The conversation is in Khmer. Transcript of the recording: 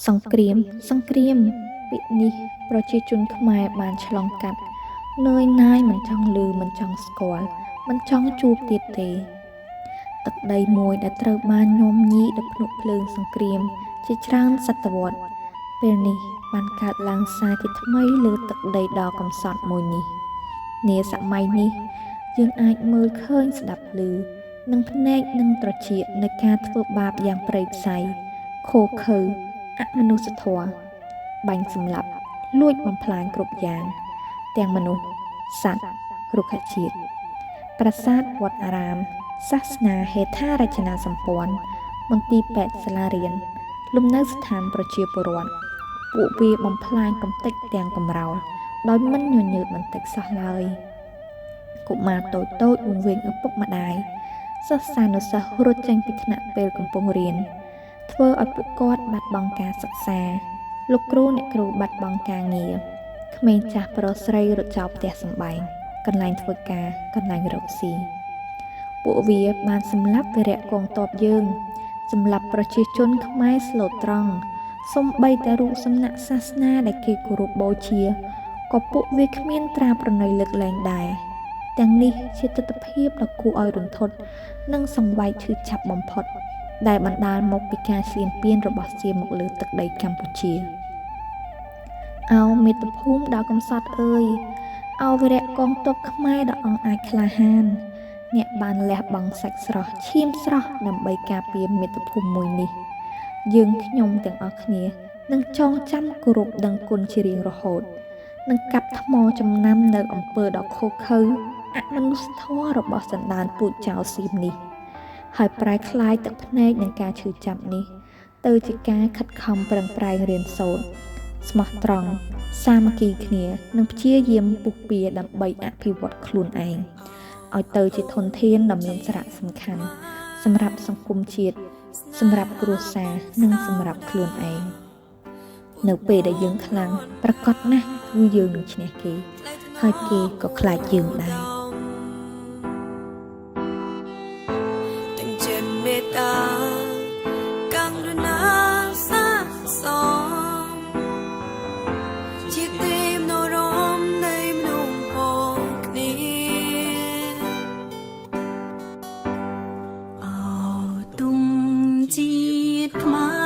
សង្គ្រាមពាក្យនេះប្រជាជនខ្មែរបានឆ្លងកាត់នឿយណាយមិនចង់ឮមិនចង់ស្គាល់មិនចង់ជួបទៀតទេទឹកដីមួយដែលត្រូវបានញោមញីដោយភ្នក់ភ្លើងសង្គ្រាមជាច្រើនសតវត្សពេលនេះបានកើតឡើងសារជាថ្មីលើទឹកដីដ៏កំសត់មួយនេះនាសម័យនេះយើងអាចមើលឃើញស្ដាប់ឮនឹងភ្នែកនឹងត្រចៀកនៃការធ្វើបាបយ៉ាងព្រៃផ្សៃឃោឃៅអមនុស្សធម៌បាញ់សម្លាប់លួចបំផ្លាញគ្រប់យ៉ាងទាំងមនុស្សសត្វរុក្ខជាតិប្រាសាទវត្តអារាមសាសនាហេដ្ឋារចនាសម្ព័ន្ធមន្ទីរពេទ្យសាលារៀនលំនៅស្ថានប្រជាពលរដ្ឋពួកវាបំផ្លាញកំទេចទាំងកំរោលដោយមិនញញើតបន្តិចសោះឡើយកុមារតូចៗវង្វេងឪពុកម្ដាយសិស្សានុសិស្សរត់ចេញពីថ្នាក់ពេលកំពុងរៀនធ្វើឲ្យពួកគាត់បាត់បង់ការសិក្សាលោកគ្រូអ្នកគ្រូបាត់បង់ការងារក្មេងចាស់ប្រុសស្រីរត់ចោលផ្ទះសម្បែងកន្លែងធ្វើការកន្លែងរកស៊ីពួកវាបានសម្លាប់វីរៈកងទ័ពយើងសម្លាប់ប្រជាជនខ្មែរស្លូតត្រង់សូម្បីតែរូបសំណាកសាសនាដែលគេគោរពបូជាក៏ពួកវាគ្មានត្រាប្រណីលើកលែងដែរទាំងនេះជាទស្សនវិជ្ជាដ៏គួរឲ្យរន្ធត់និងសង្វេគឈឺចាប់បំផុតដែលបណ្ដាលមកពីការឈ្លានពានរបស់សៀមមកលើទឹកដីកម្ពុជាអោមាតុភូមិដ៏កំសត់អើយអោវីរៈកងទ័ពខ្មែរដ៏អង់អាចក្លាហានអ្នកបានលះបង់សាច់ស្រស់ឈាមស្រស់ដើម្បីការពារមាតុភូមិមួយនេះយើងខ្ញុំទាំងអស់គ្នានឹងចងចាំគោរពដឹងគុណជារៀងរហូតនឹងកាប់ថ្មចំណាំនៅអំពើដ៏ឃោឃៅអមនុស្សធម៌របស់សន្តានពូជចៅសៀមនេះហើយប្រែក្លាយទឹកភ្នែកនឹងការឈឺចាប់នេះទៅជាការខិតខំប្រឹងប្រែងរៀនសូត្រស្មោះត្រង់សាមគ្គីគ្នានិងព្យាយាមពុះពៀដើម្បីអភិវឌ្ឍខ្លួនឯងឲ្យទៅជាធនធានដ៏មានសារៈសំខាន់សម្រាប់សង្គមជាតិសម្រាប់គ្រួសារនិងសម្រាប់ខ្លួនឯងនៅពេលដែលយើងខ្លាំងប្រកបណាស់គឺយើងនឹងឈ្នះគេហើយគេក៏ខ្លាចយើងដែរទាំងចិនមេត្តាកាំងរណាសាសំជាទេមនរមនៃមនុស្សផងគ្នាអោទុំជាតិខ្មែរ